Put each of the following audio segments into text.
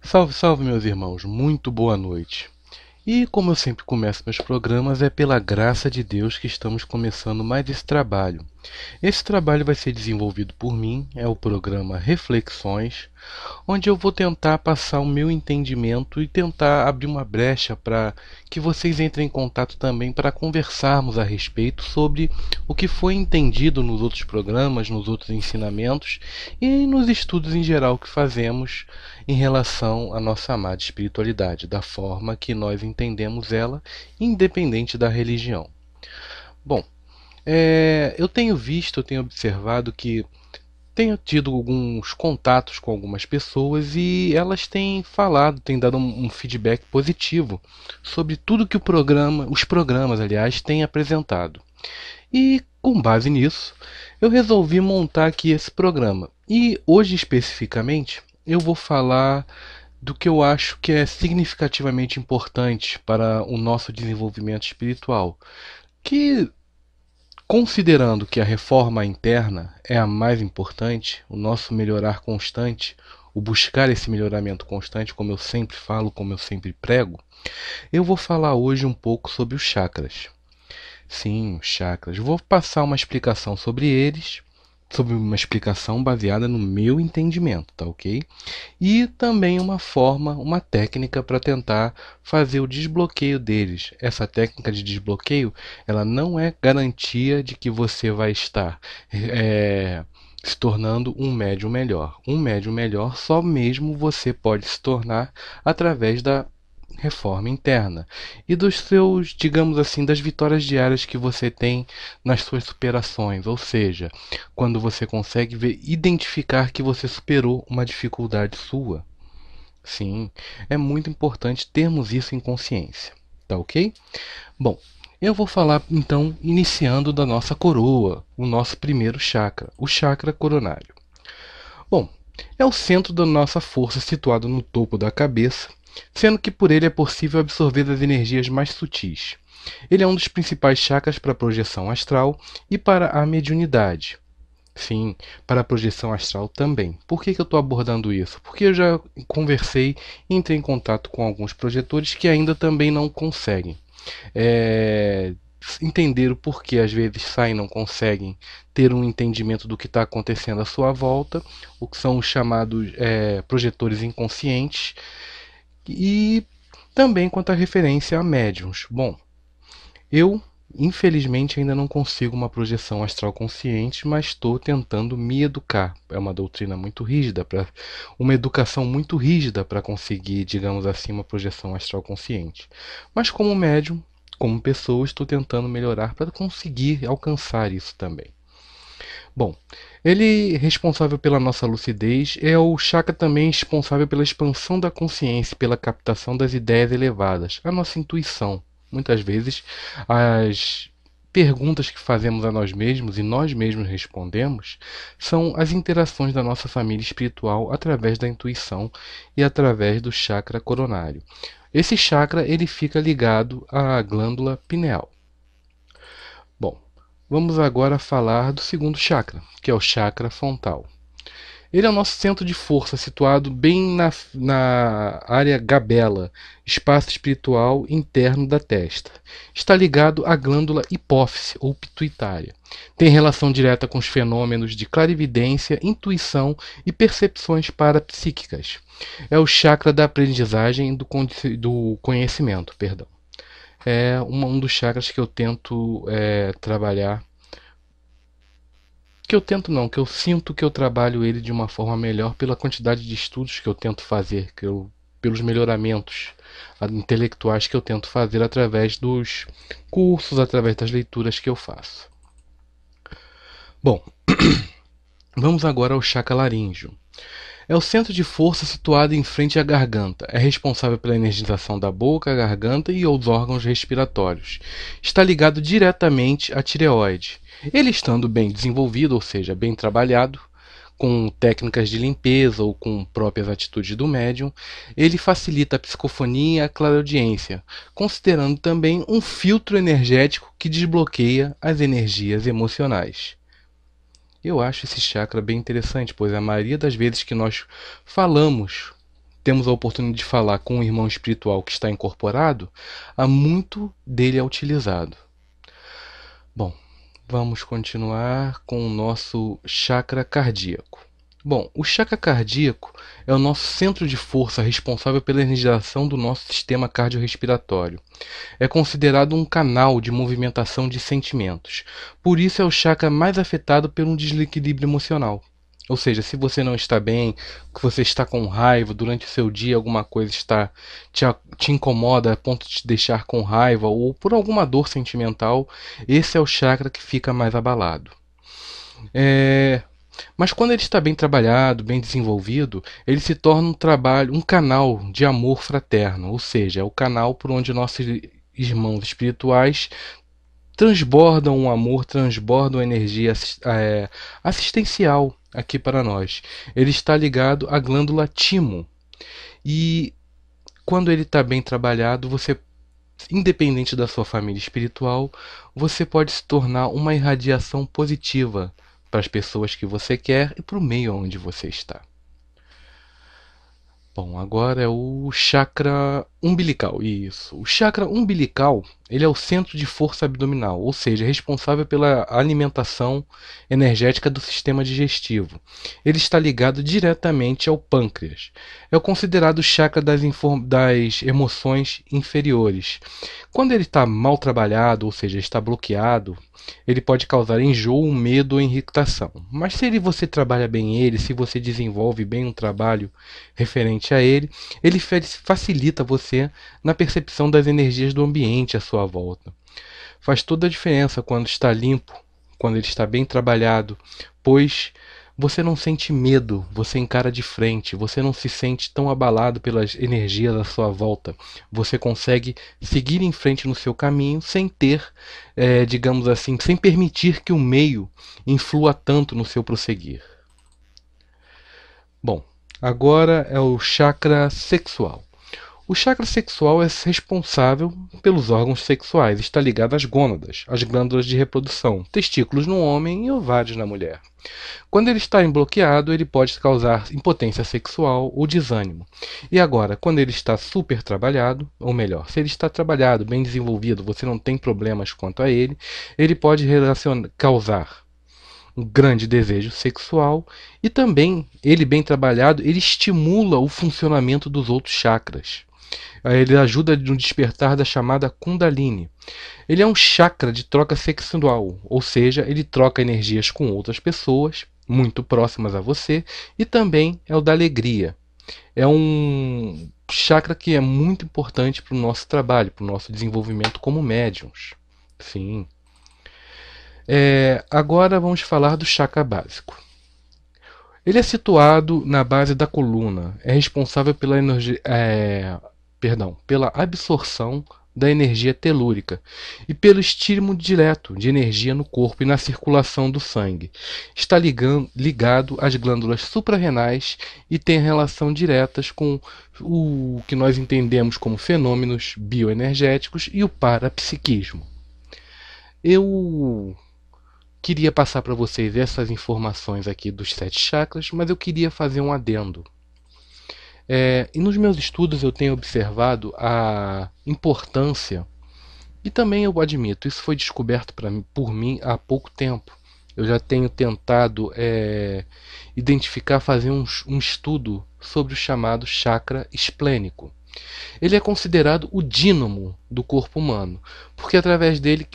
Salve, salve, meus irmãos, muito boa noite. E como eu sempre começo meus programas, é pela graça de Deus que estamos começando mais esse trabalho. Esse trabalho vai ser desenvolvido por mim, é o programa Reflexões, onde eu vou tentar passar o meu entendimento e tentar abrir uma brecha para que vocês entrem em contato também para conversarmos a respeito sobre o que foi entendido nos outros programas, nos outros ensinamentos e nos estudos em geral que fazemos em relação à nossa amada espiritualidade, da forma que nós entendemos ela, independente da religião. Bom, eu tenho observado que tenho tido alguns contatos com algumas pessoas e elas têm falado, têm dado um feedback positivo sobre tudo que os programas, aliás, têm apresentado. E com base nisso, eu resolvi montar aqui esse programa. E hoje especificamente, eu vou falar do que eu acho que é significativamente importante para o nosso desenvolvimento espiritual, que considerando que a reforma interna é a mais importante, o nosso melhorar constante, o buscar esse melhoramento constante, como eu sempre falo, como eu sempre prego, eu vou falar hoje um pouco sobre os chakras. Sim, os chakras. Vou passar uma explicação sobre eles, sobre uma explicação baseada no meu entendimento, tá ok? E também uma técnica para tentar fazer o desbloqueio deles. Essa técnica de desbloqueio, ela não é garantia de que você vai estar se tornando um médium melhor. Um médium melhor só mesmo você pode se tornar através da reforma interna e dos seus, digamos assim, das vitórias diárias que você tem nas suas superações, ou seja, quando você consegue identificar que você superou uma dificuldade sua. Sim, é muito importante termos isso em consciência, tá ok? Bom, eu vou falar então, iniciando da nossa coroa, o nosso primeiro chakra, o chakra coronário. Bom, é o centro da nossa força situado no topo da cabeça, sendo que por ele é possível absorver as energias mais sutis. Ele é um dos principais chakras para a projeção astral e para a mediunidade. Sim, para a projeção astral também. Por que eu estou abordando isso? Porque eu já conversei e entrei em contato com alguns projetores que ainda também não conseguem entender o porquê às vezes saem e não conseguem ter um entendimento do que está acontecendo à sua volta, o que são os chamados projetores inconscientes, e também quanto à referência a médiums. Bom, eu infelizmente ainda não consigo uma projeção astral consciente, mas estou tentando me educar. É uma doutrina muito rígida, uma educação muito rígida para conseguir, digamos assim, uma projeção astral consciente. Mas como médium, como pessoa, estou tentando melhorar para conseguir alcançar isso também. Bom, ele responsável pela nossa lucidez, é o chakra também responsável pela expansão da consciência, pela captação das ideias elevadas, a nossa intuição. Muitas vezes as perguntas que fazemos a nós mesmos e nós mesmos respondemos são as interações da nossa família espiritual através da intuição e através do chakra coronário. Esse chakra ele fica ligado à glândula pineal. Bom, vamos agora falar do segundo chakra, que é o chakra frontal. Ele é o nosso centro de força, situado bem na área gabela, espaço espiritual interno da testa. Está ligado à glândula hipófise ou pituitária. Tem relação direta com os fenômenos de clarividência, intuição e percepções parapsíquicas. É o chakra da aprendizagem e do conhecimento, perdão. É um dos chakras que eu tento trabalhar. Que eu tento não, que eu sinto que eu trabalho ele de uma forma melhor pela quantidade de estudos que eu tento fazer, pelos melhoramentos intelectuais que eu tento fazer através dos cursos, através das leituras que eu faço. Bom, vamos agora ao chakra laríngeo. É o centro de força situado em frente à garganta. É responsável pela energização da boca, garganta e os órgãos respiratórios. Está ligado diretamente à tireoide. Ele estando bem desenvolvido, ou seja, bem trabalhado, com técnicas de limpeza ou com próprias atitudes do médium, ele facilita a psicofonia e a clareaudiência, considerando também um filtro energético que desbloqueia as energias emocionais. Eu acho esse chakra bem interessante, pois a maioria das vezes que nós falamos, temos a oportunidade de falar com um irmão espiritual que está incorporado, há muito dele é utilizado. Bom, vamos continuar com o nosso chakra cardíaco. Bom, o chakra cardíaco é o nosso centro de força responsável pela energização do nosso sistema cardiorrespiratório. É considerado um canal de movimentação de sentimentos. Por isso é o chakra mais afetado por um desequilíbrio emocional. Ou seja, se você não está bem, que você está com raiva durante o seu dia, alguma coisa te incomoda a ponto de te deixar com raiva ou por alguma dor sentimental, esse é o chakra que fica mais abalado. Mas quando ele está bem trabalhado, bem desenvolvido, ele se torna um canal de amor fraterno, ou seja, é o canal por onde nossos irmãos espirituais transbordam um amor, transbordam energia assistencial aqui para nós. Ele está ligado à glândula timo. E quando ele está bem trabalhado, você, independente da sua família espiritual, você pode se tornar uma irradiação positiva para as pessoas que você quer e para o meio onde você está. Bom, agora é o chakra umbilical. Isso. O chakra umbilical, ele é o centro de força abdominal, ou seja, responsável pela alimentação energética do sistema digestivo. Ele está ligado diretamente ao pâncreas. É o considerado chakra das emoções inferiores. Quando ele está mal trabalhado, ou seja, está bloqueado, ele pode causar enjoo, medo ou irritação. Mas se você trabalha bem ele, se você desenvolve bem um trabalho referente a ele, ele facilita você na percepção das energias do ambiente à sua volta. Faz toda a diferença quando está limpo, quando ele está bem trabalhado, pois você não sente medo, você encara de frente, você não se sente tão abalado pelas energias à sua volta. Você consegue seguir em frente no seu caminho sem ter, digamos assim, sem permitir que o meio influa tanto no seu prosseguir. Bom, agora é o chakra sexual. O chakra sexual é responsável pelos órgãos sexuais, está ligado às gônadas, às glândulas de reprodução, testículos no homem e ovários na mulher. Quando ele está bloqueado, ele pode causar impotência sexual ou desânimo. E agora, quando ele está super trabalhado, ou melhor, se ele está trabalhado, bem desenvolvido, você não tem problemas quanto a ele, ele pode causar um grande desejo sexual e também, ele bem trabalhado, ele estimula o funcionamento dos outros chakras. Ele ajuda no despertar da chamada Kundalini. Ele é um chakra de troca sexual, ou seja, ele troca energias com outras pessoas muito próximas a você e também é o da alegria. É um chakra que é muito importante para o nosso trabalho, para o nosso desenvolvimento como médiuns. Sim. Agora vamos falar do chakra básico. Ele é situado na base da coluna, é responsável pela absorção da energia telúrica e pelo estímulo direto de energia no corpo e na circulação do sangue. Está ligado às glândulas suprarrenais e tem relação diretas com o que nós entendemos como fenômenos bioenergéticos e o parapsiquismo. Eu queria passar para vocês essas informações aqui dos 7 chakras, mas eu queria fazer um adendo. E nos meus estudos eu tenho observado a importância, e também eu admito, isso foi descoberto por mim há pouco tempo. Eu já tenho tentado identificar, fazer um estudo sobre o chamado chakra esplênico. Ele é considerado o dínamo do corpo humano, porque é através dele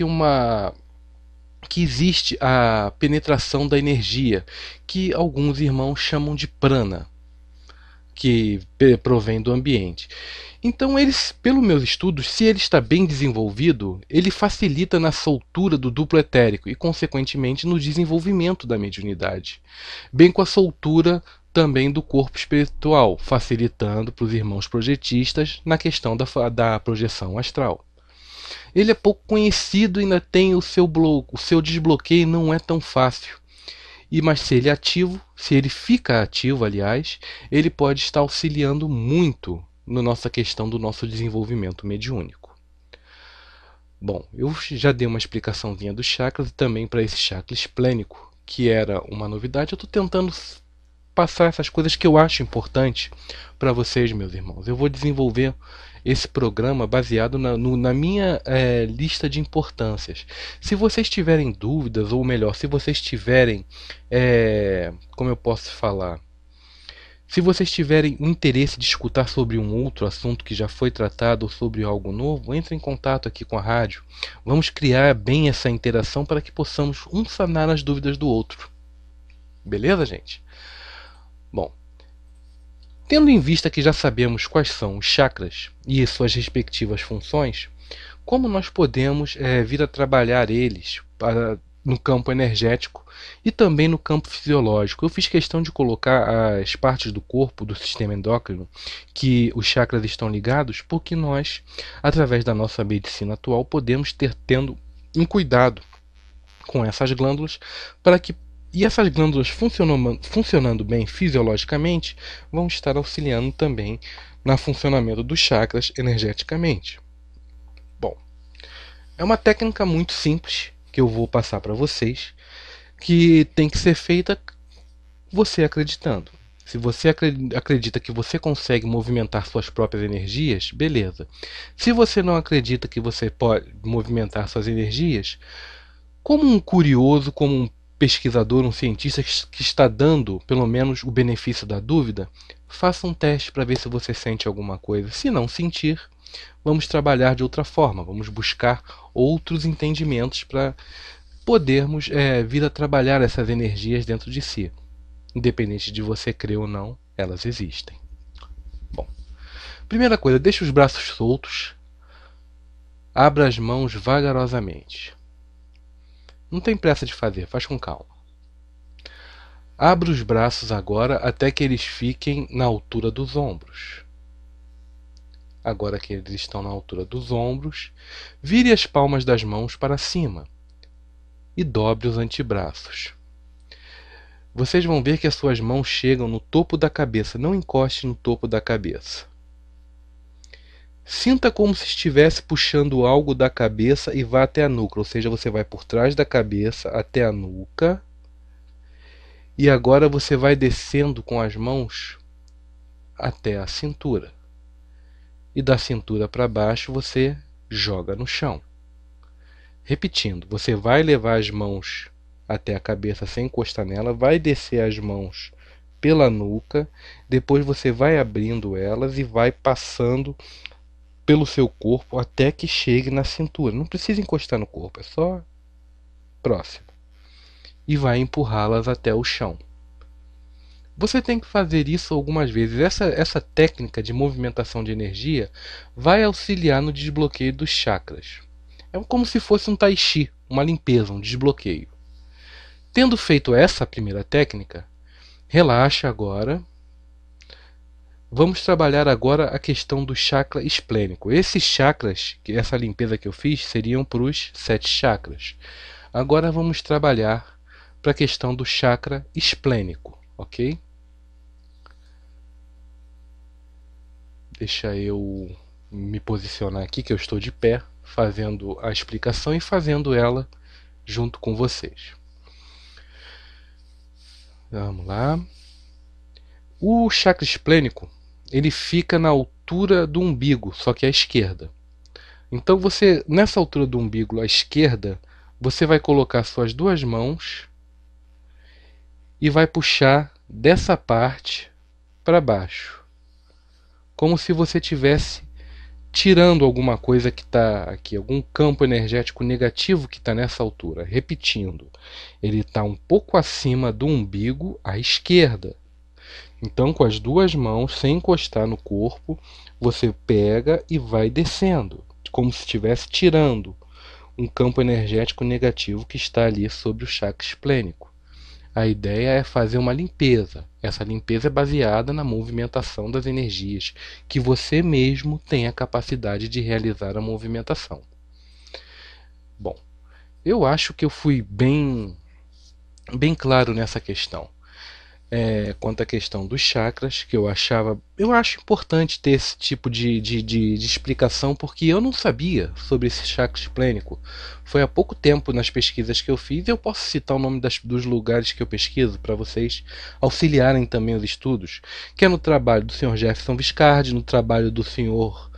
que existe a penetração da energia, que alguns irmãos chamam de prana, que provém do ambiente. Então, pelos meus estudos, se ele está bem desenvolvido, ele facilita na soltura do duplo etérico e, consequentemente, no desenvolvimento da mediunidade, bem com a soltura também do corpo espiritual, facilitando para os irmãos projetistas na questão da projeção astral. Ele é pouco conhecido e ainda tem o seu desbloqueio não é tão fácil. Mas se ele é ativo, se ele fica ativo, aliás, ele pode estar auxiliando muito na nossa questão do nosso desenvolvimento mediúnico. Bom, eu já dei uma explicaçãozinha dos chakras e também para esse chakra esplênico, que era uma novidade. Eu estou tentando passar essas coisas que eu acho importantes para vocês, meus irmãos. Eu vou desenvolver esse programa baseado na minha lista de importâncias. Se vocês tiverem dúvidas, ou melhor, se vocês tiverem, como eu posso falar, se vocês tiverem interesse de escutar sobre um outro assunto que já foi tratado ou sobre algo novo, entre em contato aqui com a rádio. Vamos criar bem essa interação para que possamos um sanar as dúvidas do outro. Beleza, gente? Bom, tendo em vista que já sabemos quais são os chakras e suas respectivas funções, como nós podemos vir a trabalhar eles no campo energético e também no campo fisiológico? Eu fiz questão de colocar as partes do corpo, do sistema endócrino, que os chakras estão ligados, porque nós, através da nossa medicina atual, podemos tendo um cuidado com essas glândulas para que essas glândulas funcionando bem fisiologicamente vão estar auxiliando também no funcionamento dos chakras energeticamente. Bom, é uma técnica muito simples que eu vou passar para vocês, que tem que ser feita você acreditando. Se você acredita que você consegue movimentar suas próprias energias, beleza. Se você não acredita que você pode movimentar suas energias, como um curioso, como um pesquisador, um cientista que está dando pelo menos o benefício da dúvida, faça um teste para ver se você sente alguma coisa. Se não sentir, vamos trabalhar de outra forma, vamos buscar outros entendimentos para podermos vir a trabalhar essas energias dentro de si. Independente de você crer ou não, elas existem. Bom, primeira coisa, deixe os braços soltos, abra as mãos vagarosamente. Não tem pressa de fazer, faz com calma. Abra os braços agora até que eles fiquem na altura dos ombros. Agora que eles estão na altura dos ombros, vire as palmas das mãos para cima e dobre os antebraços. Vocês vão ver que as suas mãos chegam no topo da cabeça, não encoste no topo da cabeça. Sinta como se estivesse puxando algo da cabeça e vá até a nuca, ou seja, você vai por trás da cabeça até a nuca. E agora você vai descendo com as mãos até a cintura. E da cintura para baixo você joga no chão. Repetindo, você vai levar as mãos até a cabeça sem encostar nela, vai descer as mãos pela nuca, depois você vai abrindo elas e vai passando pelo seu corpo até que chegue na cintura. Não precisa encostar no corpo, é só próximo. E vai empurrá-las até o chão. Você tem que fazer isso algumas vezes. Essa técnica de movimentação de energia vai auxiliar no desbloqueio dos chakras. É como se fosse um tai chi, uma limpeza, um desbloqueio. Tendo feito essa primeira técnica, relaxa agora. Vamos trabalhar agora a questão do chakra esplênico. Esses chakras, essa limpeza que eu fiz, seriam para os 7 chakras. Agora vamos trabalhar para a questão do chakra esplênico, ok? Deixa eu me posicionar aqui, que eu estou de pé, fazendo a explicação e fazendo ela junto com vocês. Vamos lá. O chakra esplênico, ele fica na altura do umbigo, só que à esquerda. Então você, nessa altura do umbigo à esquerda, você vai colocar suas duas mãos e vai puxar dessa parte para baixo, como se você estivesse tirando alguma coisa que está aqui, algum campo energético negativo que está nessa altura. Repetindo, ele está um pouco acima do umbigo à esquerda. Então, com as duas mãos, sem encostar no corpo, você pega e vai descendo, como se estivesse tirando um campo energético negativo que está ali sobre o chakra esplênico. A ideia é fazer uma limpeza. Essa limpeza é baseada na movimentação das energias, que você mesmo tem a capacidade de realizar a movimentação. Bom, eu acho que eu fui bem claro nessa questão. Quanto à questão dos chakras, que eu acho importante ter esse tipo de explicação, porque eu não sabia sobre esse chakra esplênico. Foi há pouco tempo nas pesquisas que eu fiz, e eu posso citar o nome dos lugares que eu pesquiso para vocês auxiliarem também os estudos, que é no trabalho do Sr. Jefferson Viscardi, no trabalho do Sr.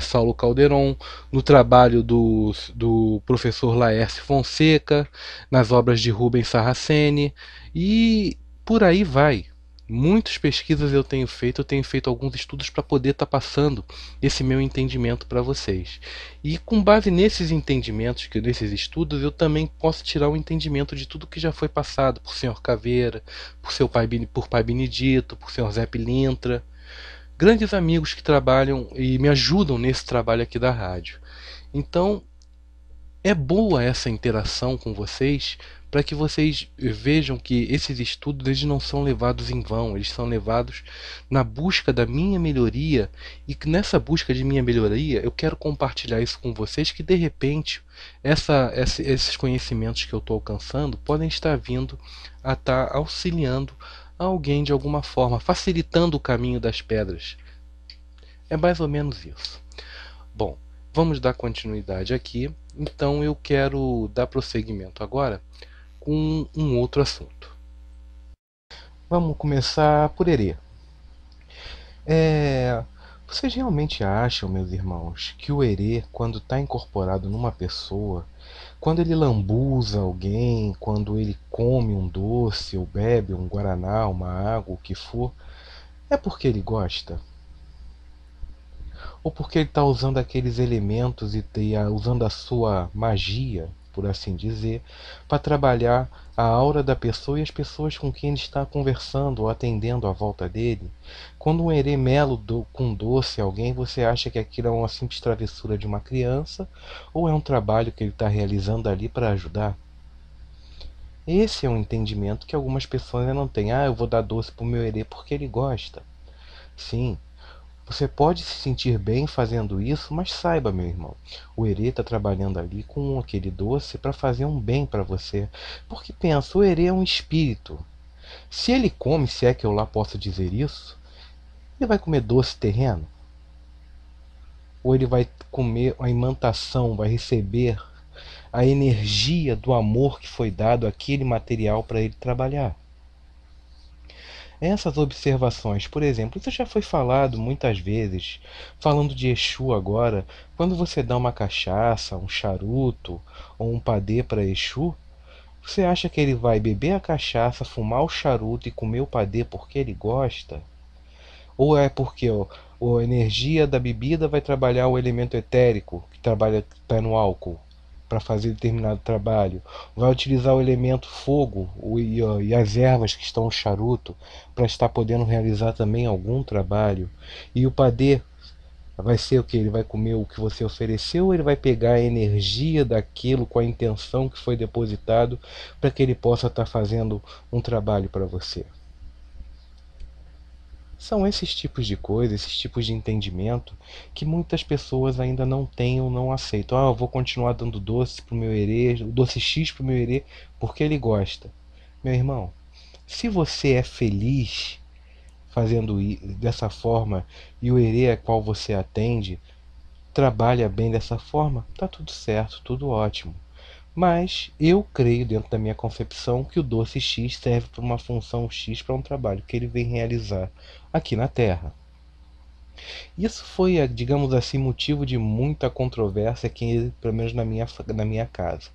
Saulo Calderon, no trabalho do professor Laércio Fonseca, nas obras de Rubens Saraceni, e por aí vai. Muitas pesquisas eu tenho feito alguns estudos para poder estar passando esse meu entendimento para vocês. E com base nesses entendimentos, nesses estudos, eu também posso tirar o entendimento de tudo que já foi passado por Sr. Caveira, por Pai Benedito, por Sr. Zé Pilintra, grandes amigos que trabalham e me ajudam nesse trabalho aqui da rádio. Então, é boa essa interação com vocês para que vocês vejam que esses estudos eles não são levados em vão, eles são levados na busca da minha melhoria, e que nessa busca de minha melhoria eu quero compartilhar isso com vocês, que de repente esses conhecimentos que eu estou alcançando podem estar vindo a estar auxiliando alguém de alguma forma, facilitando o caminho das pedras. É mais ou menos isso. Bom, vamos dar continuidade aqui. Então eu quero dar prosseguimento agora com um outro assunto. Vamos começar por Herê. Vocês realmente acham, meus irmãos, que o Herê, quando está incorporado numa pessoa, quando ele lambuza alguém, quando ele come um doce ou bebe um guaraná, uma água, o que for, é porque ele gosta? Ou porque ele está usando aqueles elementos e usando a sua magia, por assim dizer, para trabalhar a aura da pessoa e as pessoas com quem ele está conversando ou atendendo à volta dele? Quando um eremelo com doce alguém, você acha que aquilo é uma simples travessura de uma criança ou é um trabalho que ele está realizando ali para ajudar? Esse é um entendimento que algumas pessoas ainda não têm. Eu vou dar doce para o meu herê porque ele gosta. Sim, você pode se sentir bem fazendo isso, mas saiba, meu irmão, o herê está trabalhando ali com aquele doce para fazer um bem para você. Porque pensa, o herê é um espírito. Se ele come, se é que eu lá posso dizer isso, ele vai comer doce terreno? Ou ele vai comer a imantação, vai receber a energia do amor que foi dado àquele material para ele trabalhar? Essas observações, por exemplo, isso já foi falado muitas vezes, falando de Exu agora, quando você dá uma cachaça, um charuto ou um padê para Exu, você acha que ele vai beber a cachaça, fumar o charuto e comer o padê porque ele gosta? Ou é porque a energia da bebida vai trabalhar o elemento etérico, que trabalha tá no álcool, para fazer determinado trabalho? Vai utilizar o elemento fogo e as ervas que estão no charuto para estar podendo realizar também algum trabalho? E o padê vai ser o que? Ele vai comer o que você ofereceu, ou ele vai pegar a energia daquilo com a intenção que foi depositado para que ele possa estar fazendo um trabalho para você? São esses tipos de coisas, esses tipos de entendimento que muitas pessoas ainda não têm ou não aceitam. Eu vou continuar dando doce pro meu herê, doce X pro meu herê, porque ele gosta. Meu irmão, se você é feliz fazendo dessa forma e o herê a qual você atende trabalha bem dessa forma, tá tudo certo, tudo ótimo. Mas eu creio, dentro da minha concepção, que o doce X serve para uma função X, para um trabalho que ele vem realizar aqui na Terra. Isso foi, digamos assim, motivo de muita controvérsia aqui, pelo menos na minha casa.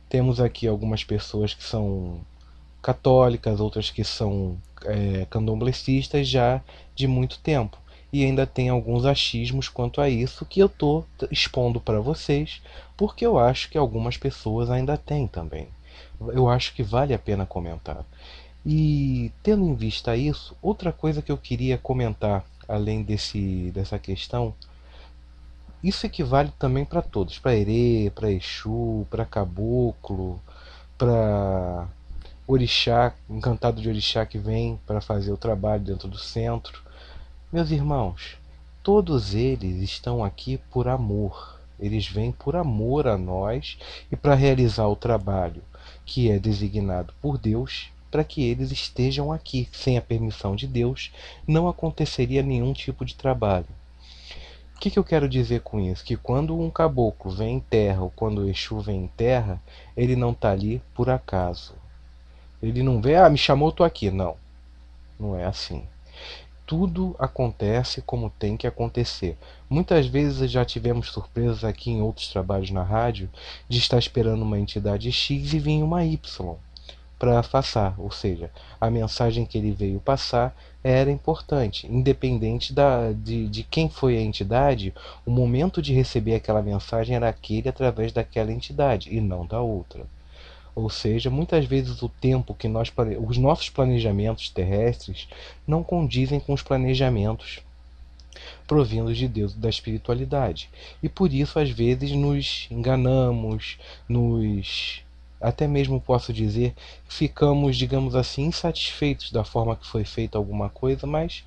Temos aqui algumas pessoas que são católicas, outras que são candomblecistas já de muito tempo. E ainda tem alguns achismos quanto a isso que eu estou expondo para vocês, porque eu acho que algumas pessoas ainda têm também. Eu acho que vale a pena comentar. E tendo em vista isso, outra coisa que eu queria comentar, além dessa questão, isso equivale também para todos, para Herê, para Exu, para Caboclo, para Orixá, encantado de Orixá que vem para fazer o trabalho dentro do centro. Meus irmãos, todos eles estão aqui por amor. Eles vêm por amor a nós e para realizar o trabalho que é designado por Deus, para que eles estejam aqui. Sem a permissão de Deus, não aconteceria nenhum tipo de trabalho. O que eu quero dizer com isso? Que quando um caboclo vem em terra ou quando o Exu vem em terra, ele não está ali por acaso. Ele não vê, me chamou, estou aqui. Não, não é assim. Tudo acontece como tem que acontecer. Muitas vezes já tivemos surpresas aqui em outros trabalhos na rádio de estar esperando uma entidade X e vir uma Y para passar, ou seja, a mensagem que ele veio passar era importante, independente de quem foi a entidade, o momento de receber aquela mensagem era aquele através daquela entidade e não da outra. Ou seja, muitas vezes o tempo que os nossos planejamentos terrestres não condizem com os planejamentos provindos de Deus e da espiritualidade. E por isso, às vezes, nos enganamos, até mesmo posso dizer, ficamos, digamos assim, insatisfeitos da forma que foi feita alguma coisa, mas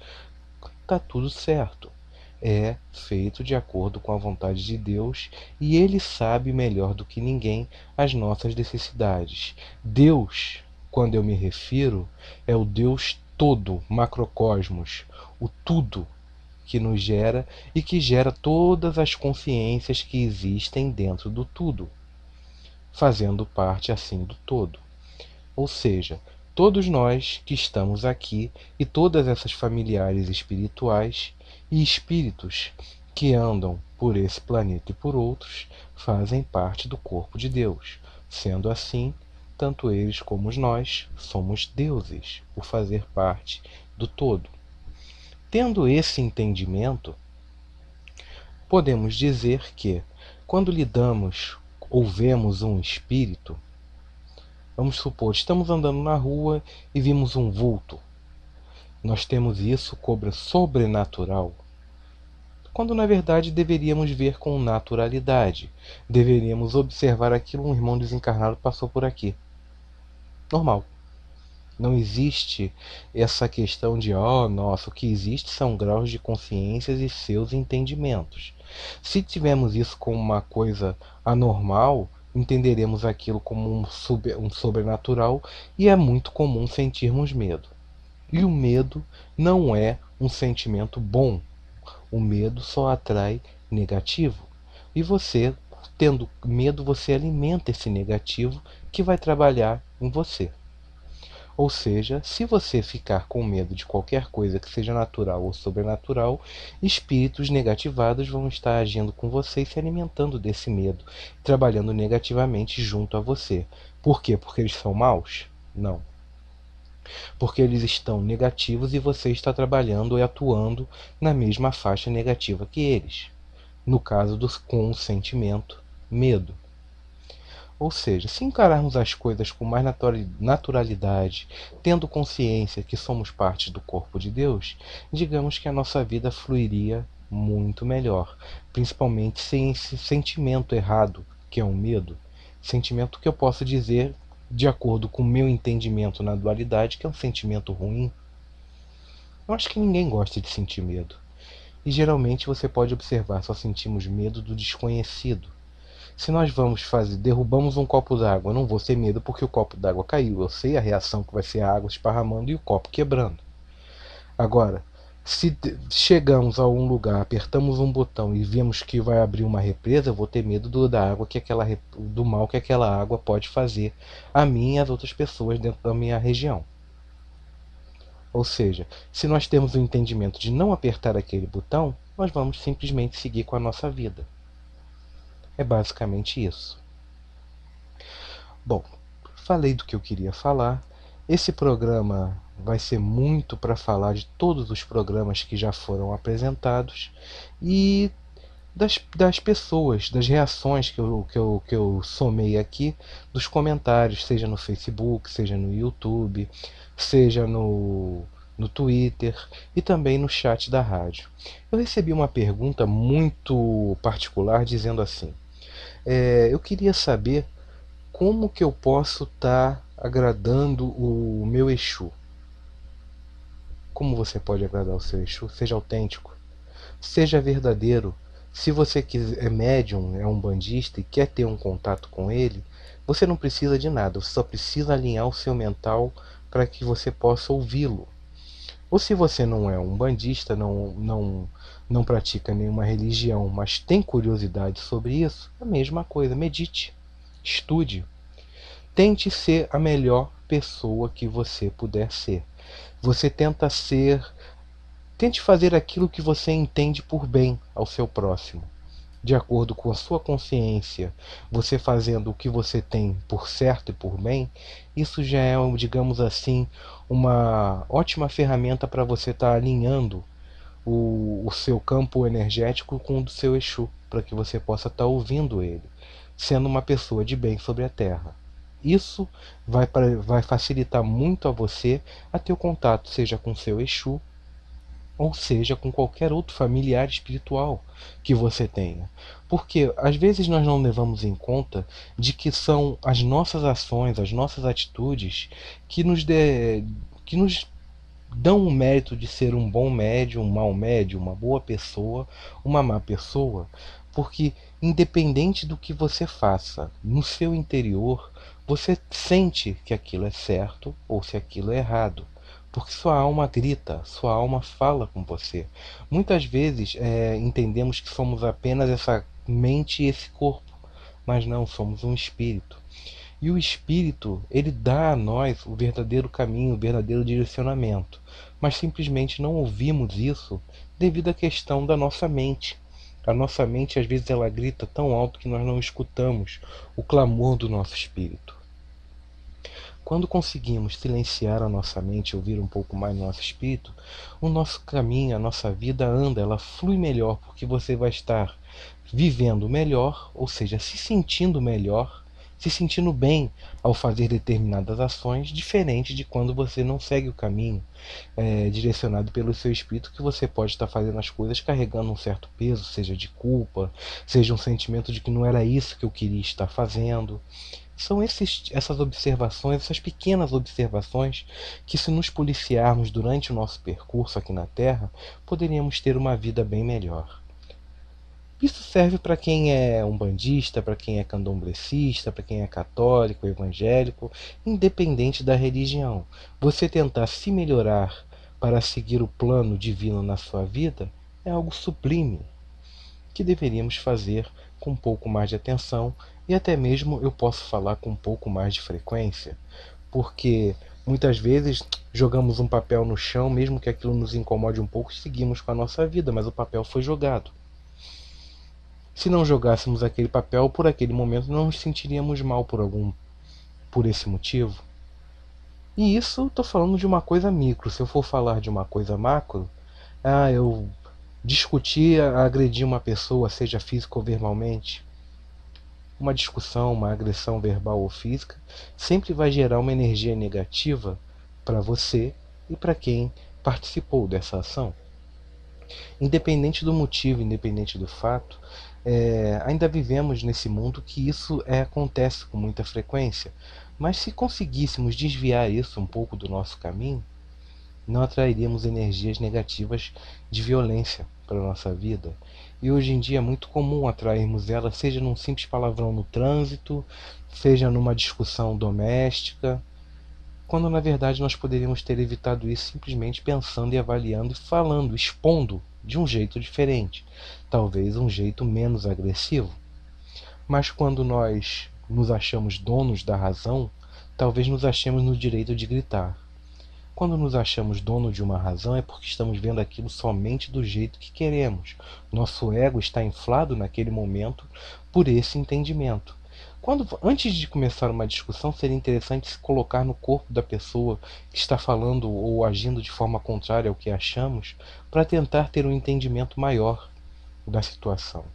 está tudo certo. É feito de acordo com a vontade de Deus e Ele sabe melhor do que ninguém as nossas necessidades. Deus, quando eu me refiro, é o Deus todo, macrocosmos, o tudo que nos gera e que gera todas as consciências que existem dentro do tudo, fazendo parte assim do todo. Ou seja, todos nós que estamos aqui e todas essas familiares espirituais e espíritos que andam por esse planeta e por outros fazem parte do corpo de Deus. Sendo assim, tanto eles como nós somos deuses por fazer parte do todo. Tendo esse entendimento, podemos dizer que, quando lidamos ou vemos um espírito, vamos supor, estamos andando na rua e vimos um vulto. Nós temos isso como sobrenatural, quando na verdade deveríamos ver com naturalidade. Deveríamos observar aquilo, um irmão desencarnado passou por aqui. Normal. Não existe essa questão de, nossa, o que existe são graus de consciências e seus entendimentos. Se tivermos isso como uma coisa anormal, entenderemos aquilo como um sobrenatural e é muito comum sentirmos medo. E o medo não é um sentimento bom. O medo só atrai negativo. E você, tendo medo, você alimenta esse negativo que vai trabalhar em você. Ou seja, se você ficar com medo de qualquer coisa que seja natural ou sobrenatural, espíritos negativados vão estar agindo com você e se alimentando desse medo, trabalhando negativamente junto a você. Por quê? Porque eles são maus? Não. Porque eles estão negativos e você está trabalhando e atuando na mesma faixa negativa que eles. No caso com o sentimento medo. Ou seja, se encararmos as coisas com mais naturalidade, tendo consciência que somos parte do corpo de Deus, digamos que a nossa vida fluiria muito melhor, principalmente sem esse sentimento errado, que é o medo, sentimento que eu posso dizer, de acordo com o meu entendimento na dualidade, que é um sentimento ruim. Eu acho que ninguém gosta de sentir medo. E geralmente você pode observar, só sentimos medo do desconhecido. Se nós derrubamos um copo d'água, eu não vou ter medo porque o copo d'água caiu. Eu sei a reação que vai ser a água esparramando e o copo quebrando. Agora, se chegamos a um lugar, apertamos um botão e vemos que vai abrir uma represa, eu vou ter medo do mal que aquela água pode fazer a mim e às outras pessoas dentro da minha região. Ou seja, se nós temos o entendimento de não apertar aquele botão, nós vamos simplesmente seguir com a nossa vida. É basicamente isso. Bom, falei do que eu queria falar. Esse programa vai ser muito para falar de todos os programas que já foram apresentados e das pessoas, das reações que eu somei aqui, dos comentários, seja no Facebook, seja no YouTube, seja no Twitter e também no chat da rádio. Eu recebi uma pergunta muito particular dizendo assim: eu queria saber como que eu posso estar agradando o meu Exu. Como você pode agradar o seu Exu? Seja autêntico, seja verdadeiro. Se você é médium, é um bandista e quer ter um contato com ele, você não precisa de nada, você só precisa alinhar o seu mental para que você possa ouvi-lo. Ou se você não é um bandista, não pratica nenhuma religião, mas tem curiosidade sobre isso, a mesma coisa, medite, estude. Tente ser a melhor pessoa que você puder ser. Você tente fazer aquilo que você entende por bem ao seu próximo. De acordo com a sua consciência, você fazendo o que você tem por certo e por bem, isso já é, digamos assim, uma ótima ferramenta para você estar alinhando o seu campo energético com o do seu Exu, para que você possa estar ouvindo ele, sendo uma pessoa de bem sobre a Terra. Isso vai facilitar muito a você a ter o contato, seja com seu Exu, ou seja, com qualquer outro familiar espiritual que você tenha. Porque às vezes nós não levamos em conta de que são as nossas ações, as nossas atitudes que nos dão o mérito de ser um bom médium, um mau médium, uma boa pessoa, uma má pessoa, porque independente do que você faça, no seu interior, você sente que aquilo é certo ou se aquilo é errado. Porque sua alma grita, sua alma fala com você. Muitas vezes entendemos que somos apenas essa mente e esse corpo, mas não, somos um espírito. E o Espírito, ele dá a nós o verdadeiro caminho, o verdadeiro direcionamento. Mas simplesmente não ouvimos isso devido à questão da nossa mente. A nossa mente, às vezes, ela grita tão alto que nós não escutamos o clamor do nosso espírito. Quando conseguimos silenciar a nossa mente e ouvir um pouco mais do nosso espírito, o nosso caminho, a nossa vida anda, ela flui melhor, porque você vai estar vivendo melhor, ou seja, se sentindo melhor, se sentindo bem ao fazer determinadas ações, diferente de quando você não segue o caminho direcionado pelo seu espírito, que você pode estar fazendo as coisas carregando um certo peso, seja de culpa, seja um sentimento de que não era isso que eu queria estar fazendo. São essas observações, essas pequenas observações, que se nos policiarmos durante o nosso percurso aqui na Terra, poderíamos ter uma vida bem melhor. Isso serve para quem é umbandista, para quem é candomblecista, para quem é católico, evangélico, independente da religião. Você tentar se melhorar para seguir o plano divino na sua vida é algo sublime, que deveríamos fazer com um pouco mais de atenção e até mesmo eu posso falar com um pouco mais de frequência, porque muitas vezes jogamos um papel no chão, mesmo que aquilo nos incomode um pouco, seguimos com a nossa vida, mas o papel foi jogado. Se não jogássemos aquele papel, por aquele momento não nos sentiríamos mal por esse motivo. E isso estou falando de uma coisa micro. Se eu for falar de uma coisa macro, eu discutir, agredir uma pessoa, seja física ou verbalmente. Uma discussão, uma agressão verbal ou física, sempre vai gerar uma energia negativa para você e para quem participou dessa ação. Independente do motivo, independente do fato, ainda vivemos nesse mundo que isso acontece com muita frequência. Mas se conseguíssemos desviar isso um pouco do nosso caminho, não atrairíamos energias negativas de violência para a nossa vida. E hoje em dia é muito comum atrairmos ela, seja num simples palavrão no trânsito, seja numa discussão doméstica, quando na verdade nós poderíamos ter evitado isso simplesmente pensando e avaliando e falando, expondo de um jeito diferente, talvez um jeito menos agressivo. Mas quando nós nos achamos donos da razão, talvez nos achemos no direito de gritar. Quando nos achamos dono de uma razão é porque estamos vendo aquilo somente do jeito que queremos. Nosso ego está inflado naquele momento por esse entendimento. Antes de começar uma discussão, seria interessante se colocar no corpo da pessoa que está falando ou agindo de forma contrária ao que achamos, para tentar ter um entendimento maior da situação.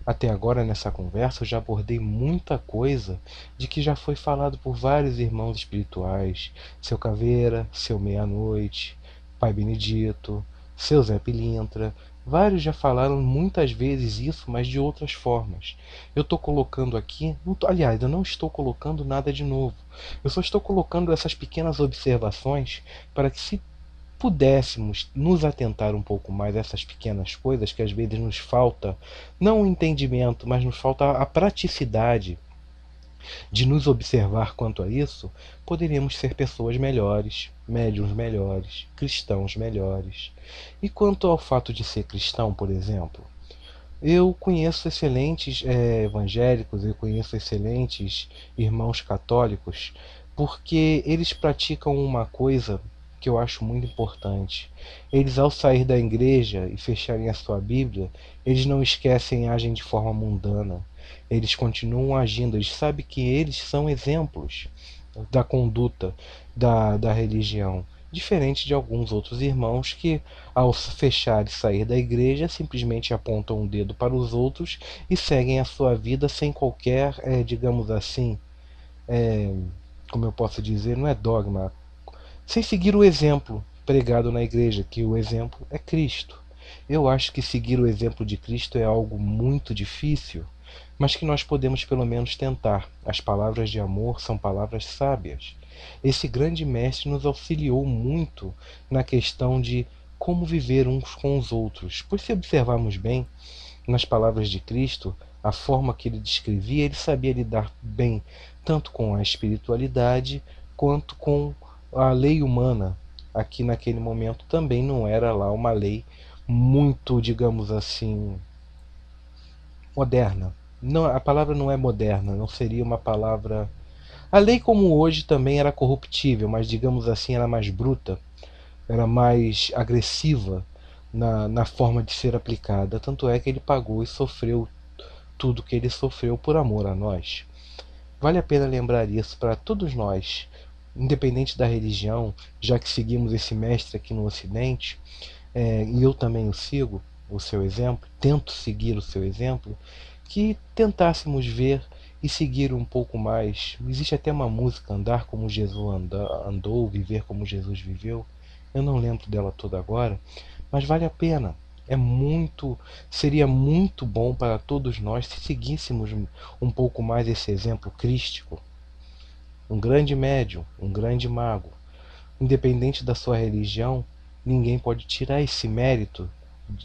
Até agora nessa conversa eu já abordei muita coisa de que já foi falado por vários irmãos espirituais, seu Caveira, seu Meia-Noite, Pai Benedito, seu Zé Pilintra. Vários já falaram muitas vezes isso, mas de outras formas. Eu estou colocando aqui, aliás, eu não estou colocando nada de novo. Eu só estou colocando essas pequenas observações para que, se pudéssemos nos atentar um pouco mais a essas pequenas coisas que às vezes nos falta, não o entendimento, mas nos falta a praticidade de nos observar quanto a isso, poderíamos ser pessoas melhores, médiuns melhores, cristãos melhores. E quanto ao fato de ser cristão, por exemplo, eu conheço excelentes evangélicos, eu conheço excelentes irmãos católicos, porque eles praticam uma coisa que eu acho muito importante. Eles, ao sair da igreja e fecharem a sua Bíblia, eles não esquecem e agem de forma mundana. Eles continuam agindo, eles sabem que eles são exemplos da conduta da religião. Diferente de alguns outros irmãos que, ao fechar e sair da igreja, simplesmente apontam o dedo para os outros e seguem a sua vida sem qualquer, digamos assim, como eu posso dizer, não é dogma, sem seguir o exemplo pregado na igreja, que o exemplo é Cristo. Eu acho que seguir o exemplo de Cristo é algo muito difícil, mas que nós podemos pelo menos tentar. As palavras de amor são palavras sábias. Esse grande mestre nos auxiliou muito na questão de como viver uns com os outros, pois, se observarmos bem nas palavras de Cristo, a forma que ele descrevia, ele sabia lidar bem tanto com a espiritualidade quanto com a lei humana. Aqui naquele momento também não era lá uma lei muito, digamos assim, moderna. Não, a palavra não é moderna, não seria uma palavra. A lei, como hoje, também era corruptível, mas, digamos assim, era mais bruta, era mais agressiva na forma de ser aplicada. Tanto é que ele pagou e sofreu tudo que ele sofreu por amor a nós. Vale a pena lembrar isso para todos nós, independente da religião, já que seguimos esse mestre aqui no Ocidente, e eu também o sigo, o seu exemplo, tento seguir o seu exemplo, que tentássemos ver e seguir um pouco mais. Existe até uma música, Andar como Jesus andou, Viver como Jesus viveu. Eu não lembro dela toda agora, mas vale a pena. Seria muito bom para todos nós se seguíssemos um pouco mais esse exemplo crístico. Um grande médium, um grande mago. Independente da sua religião, ninguém pode tirar esse mérito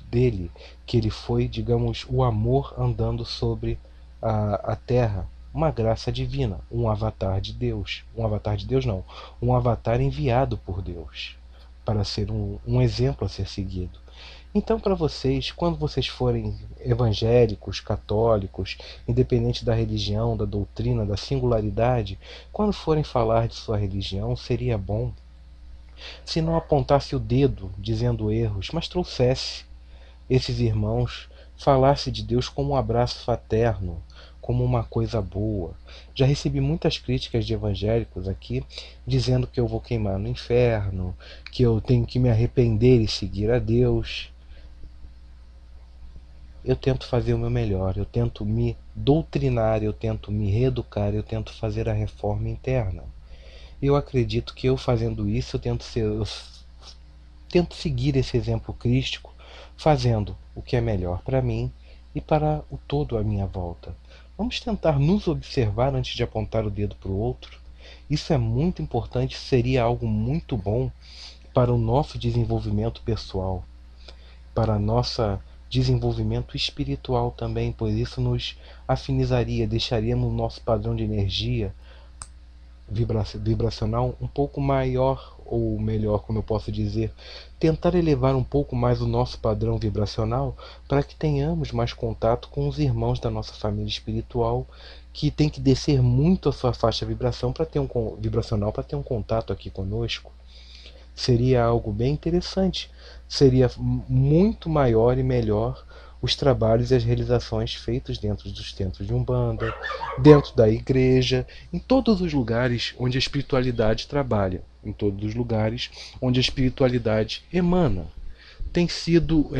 dele, que ele foi, digamos, o amor andando sobre a terra, uma graça divina, um avatar de Deus. Um avatar de Deus não, um avatar enviado por Deus, para ser um exemplo a ser seguido. Então, para vocês, quando vocês forem evangélicos, católicos, independente da religião, da doutrina, da singularidade, quando forem falar de sua religião, seria bom se não apontasse o dedo dizendo erros, mas trouxesse esses irmãos, falasse de Deus como um abraço fraterno, como uma coisa boa. Já recebi muitas críticas de evangélicos aqui, dizendo que eu vou queimar no inferno, que eu tenho que me arrepender e seguir a Deus. Eu tento fazer o meu melhor, eu tento me doutrinar, eu tento me reeducar, eu tento fazer a reforma interna. Eu acredito que eu fazendo isso, eu tento seguir esse exemplo crístico, fazendo o que é melhor para mim e para o todo à minha volta. Vamos tentar nos observar antes de apontar o dedo para o outro. Isso é muito importante, seria algo muito bom para o nosso desenvolvimento pessoal, para nosso desenvolvimento espiritual também, pois isso nos afinizaria, deixaríamos o nosso padrão de energia vibracional um pouco maior, ou melhor, como eu posso dizer, tentar elevar um pouco mais o nosso padrão vibracional para que tenhamos mais contato com os irmãos da nossa família espiritual, que tem que descer muito a sua faixa vibracional para ter um contato aqui conosco. Seria algo bem interessante, seria muito maior e melhor os trabalhos e as realizações feitos dentro dos templos de Umbanda, dentro da igreja, em todos os lugares onde a espiritualidade trabalha, em todos os lugares onde a espiritualidade emana. Tem sido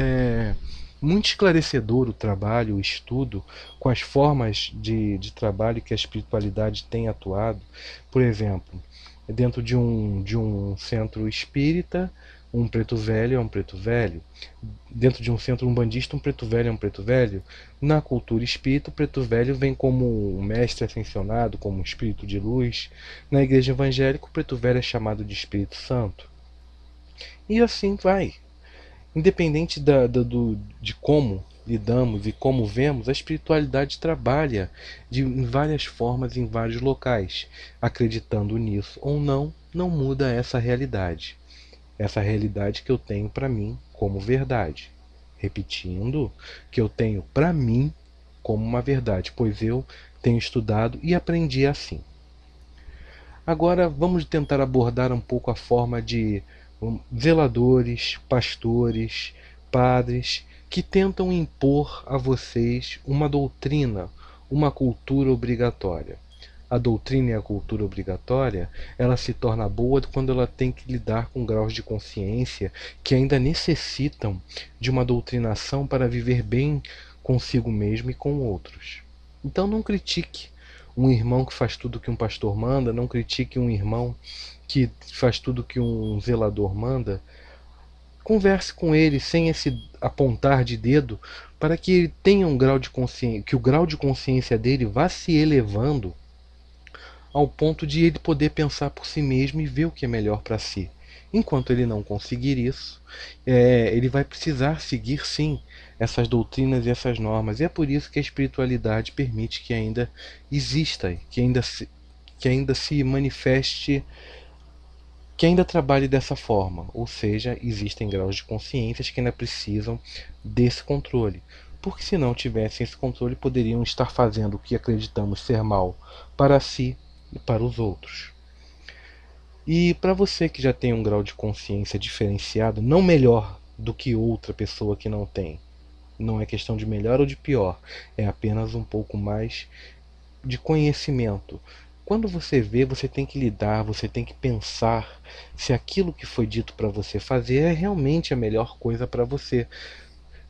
muito esclarecedor o trabalho, o estudo, com as formas de trabalho que a espiritualidade tem atuado. Por exemplo, dentro de um centro espírita, um preto velho é um preto velho. Dentro de um centro umbandista, um preto velho é um preto velho. Na cultura espírita, o preto velho vem como um mestre ascensionado, como um espírito de luz. Na igreja evangélica, o preto velho é chamado de Espírito Santo. E assim vai. Independente de como lidamos e como vemos, a espiritualidade trabalha em várias formas em vários locais. Acreditando nisso ou não, não muda essa realidade. Essa realidade que eu tenho para mim como verdade. Repetindo, que eu tenho para mim como uma verdade, pois eu tenho estudado e aprendi assim. Agora vamos tentar abordar um pouco a forma de zeladores, pastores, padres que tentam impor a vocês uma doutrina, uma cultura obrigatória. A doutrina e a cultura obrigatória, ela se torna boa quando ela tem que lidar com graus de consciência que ainda necessitam de uma doutrinação para viver bem consigo mesmo e com outros. Então não critique um irmão que faz tudo que um pastor manda, não critique um irmão que faz tudo que um zelador manda. Converse com ele sem esse apontar de dedo, para que ele tenha um grau de consciência, que o grau de consciência dele vá se elevando ao ponto de ele poder pensar por si mesmo e ver o que é melhor para si. Enquanto ele não conseguir isso, ele vai precisar seguir sim essas doutrinas e essas normas. E é por isso que a espiritualidade permite que ainda exista, que ainda se manifeste, que ainda trabalhe dessa forma. Ou seja, existem graus de consciências que ainda precisam desse controle. Porque se não tivessem esse controle, poderiam estar fazendo o que acreditamos ser mal para si e para os outros. E para você que já tem um grau de consciência diferenciado, não melhor do que outra pessoa que não tem, não é questão de melhor ou de pior, é apenas um pouco mais de conhecimento. Quando você vê, você tem que lidar, você tem que pensar se aquilo que foi dito para você fazer é realmente a melhor coisa para você.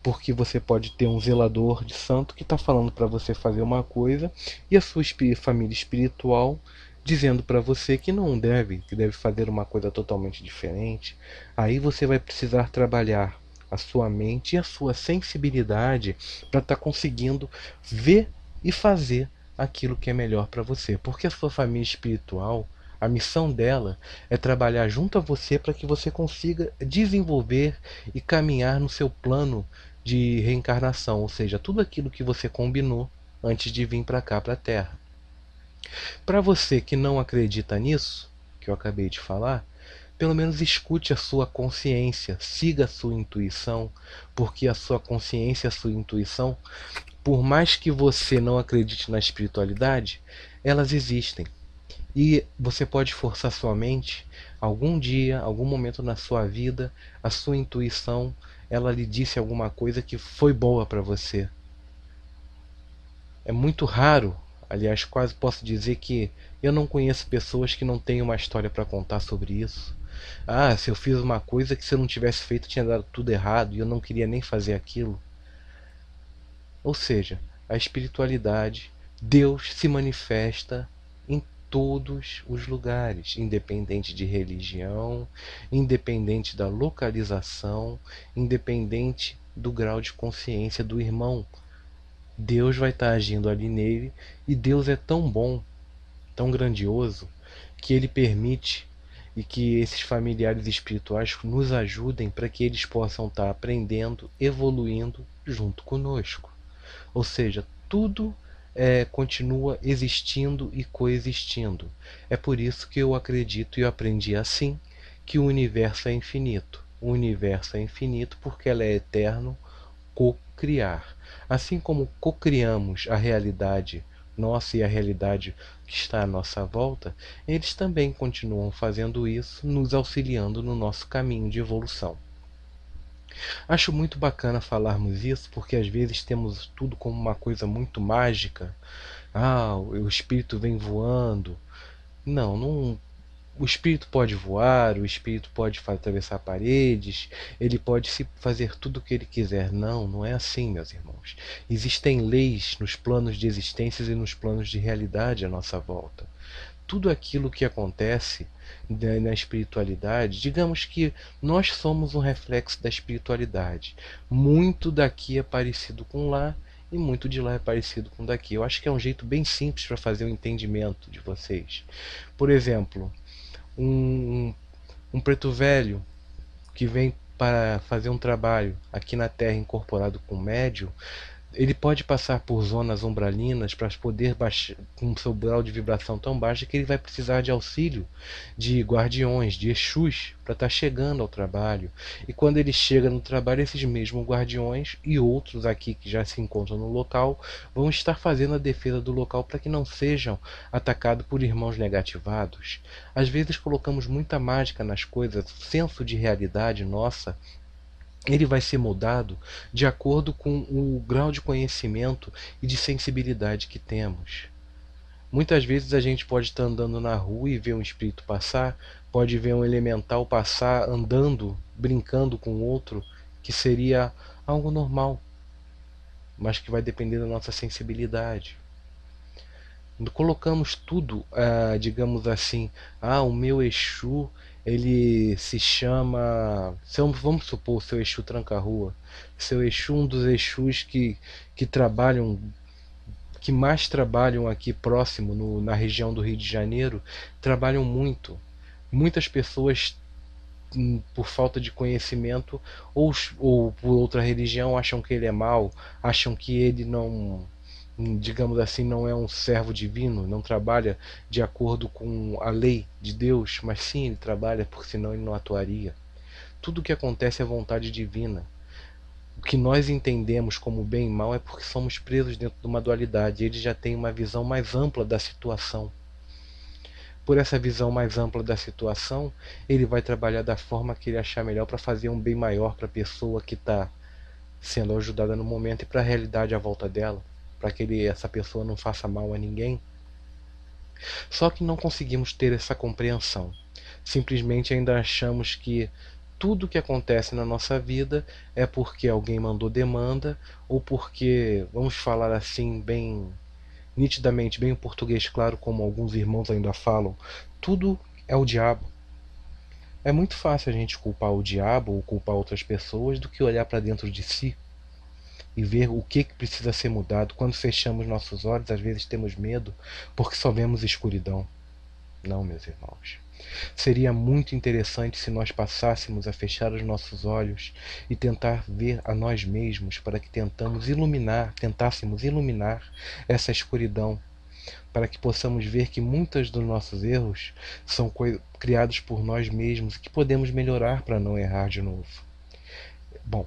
Porque você pode ter um zelador de santo que está falando para você fazer uma coisa e a sua família espiritual dizendo para você que não deve, que deve fazer uma coisa totalmente diferente. Aí você vai precisar trabalhar a sua mente e a sua sensibilidade para estar conseguindo ver e fazer aquilo que é melhor para você. Porque a sua família espiritual, a missão dela é trabalhar junto a você para que você consiga desenvolver e caminhar no seu plano de reencarnação, ou seja, tudo aquilo que você combinou antes de vir para cá, para a Terra. Para você que não acredita nisso, que eu acabei de falar, pelo menos escute a sua consciência, siga a sua intuição, porque a sua consciência, a sua intuição, por mais que você não acredite na espiritualidade, elas existem. E você pode forçar sua mente, algum dia, algum momento na sua vida, a sua intuição, ela lhe disse alguma coisa que foi boa para você. É muito raro, aliás, quase posso dizer que eu não conheço pessoas que não têm uma história para contar sobre isso. Ah, se eu fiz uma coisa que se eu não tivesse feito tinha dado tudo errado e eu não queria nem fazer aquilo. Ou seja, a espiritualidade, Deus se manifesta em todos os lugares, independente de religião, independente da localização, independente do grau de consciência do irmão. Deus vai estar agindo ali nele, e Deus é tão bom, tão grandioso, que ele permite e que esses familiares espirituais nos ajudem para que eles possam estar aprendendo, evoluindo junto conosco. Ou seja, tudo continua existindo e coexistindo. É por isso que eu acredito e eu aprendi assim que o universo é infinito. O universo é infinito porque ele é eterno, co-criar. Assim como co-criamos a realidade nossa e a realidade que está à nossa volta, eles também continuam fazendo isso, nos auxiliando no nosso caminho de evolução. Acho muito bacana falarmos isso, porque às vezes temos tudo como uma coisa muito mágica. Ah, o espírito vem voando. Não, não. O espírito pode voar, o espírito pode atravessar paredes, ele pode fazer tudo o que ele quiser. Não, não é assim, meus irmãos. Existem leis nos planos de existência e nos planos de realidade à nossa volta. Tudo aquilo que acontece na espiritualidade, digamos que nós somos um reflexo da espiritualidade. Muito daqui é parecido com lá e muito de lá é parecido com daqui. Eu acho que é um jeito bem simples para fazer o entendimento de vocês. Por exemplo, um, um preto velho que vem para fazer um trabalho aqui na Terra incorporado com médio, ele pode passar por zonas umbralinas para poder baixar com seu grau de vibração tão baixo que ele vai precisar de auxílio de guardiões, de Exus, para estar chegando ao trabalho. E quando ele chega no trabalho, esses mesmos guardiões e outros aqui que já se encontram no local vão estar fazendo a defesa do local para que não sejam atacados por irmãos negativados. Às vezes colocamos muita mágica nas coisas, senso de realidade nossa ele vai ser moldado de acordo com o grau de conhecimento e de sensibilidade que temos. Muitas vezes a gente pode estar andando na rua e ver um espírito passar, pode ver um elemental passar andando, brincando com outro, que seria algo normal, mas que vai depender da nossa sensibilidade. Colocamos tudo, digamos assim, o meu Exu, ele se chama, vamos supor, o seu Exu Tranca-Rua, seu Exu, um dos Exus que trabalham, que mais trabalham aqui próximo, na região do Rio de Janeiro, trabalham muito. Muitas pessoas, por falta de conhecimento, ou por outra religião, acham que ele é mau, acham que ele não, digamos assim, não é um servo divino, não trabalha de acordo com a lei de Deus, mas sim ele trabalha, porque senão ele não atuaria. Tudo o que acontece é vontade divina. O que nós entendemos como bem e mal é porque somos presos dentro de uma dualidade. Ele já tem uma visão mais ampla da situação. Por essa visão mais ampla da situação, ele vai trabalhar da forma que ele achar melhor para fazer um bem maior para a pessoa que está sendo ajudada no momento e para a realidade à volta dela, para que essa pessoa não faça mal a ninguém. Só que não conseguimos ter essa compreensão. Simplesmente ainda achamos que tudo que acontece na nossa vida é porque alguém mandou demanda ou porque, vamos falar assim, bem nitidamente, bem em português claro, como alguns irmãos ainda falam, tudo é o diabo. É muito fácil a gente culpar o diabo ou culpar outras pessoas do que olhar para dentro de si e ver o que precisa ser mudado. Quando fechamos nossos olhos, às vezes temos medo porque só vemos escuridão. Não, meus irmãos. Seria muito interessante se nós passássemos a fechar os nossos olhos e tentar ver a nós mesmos para que tentássemos iluminar essa escuridão, para que possamos ver que muitos dos nossos erros são criados por nós mesmos e que podemos melhorar para não errar de novo. Bom,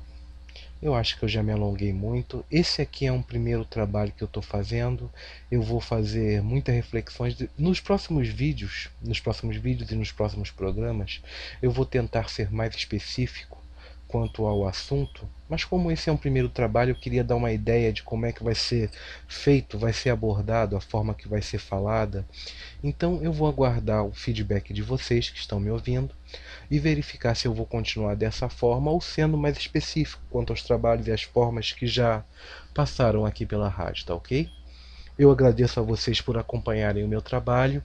eu acho que eu já me alonguei muito. Esse aqui é um primeiro trabalho que eu estou fazendo. Eu vou fazer muitas reflexões. Nos próximos vídeos e nos próximos programas, eu vou tentar ser mais específico quanto ao assunto. Mas como esse é um primeiro trabalho, eu queria dar uma ideia de como é que vai ser feito, vai ser abordado, a forma que vai ser falada. Então eu vou aguardar o feedback de vocês que estão me ouvindo e verificar se eu vou continuar dessa forma ou sendo mais específico quanto aos trabalhos e às formas que já passaram aqui pela rádio, tá ok? Eu agradeço a vocês por acompanharem o meu trabalho.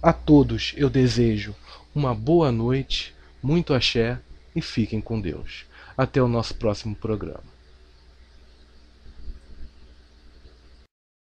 A todos eu desejo uma boa noite, muito axé e fiquem com Deus. Até o nosso próximo programa.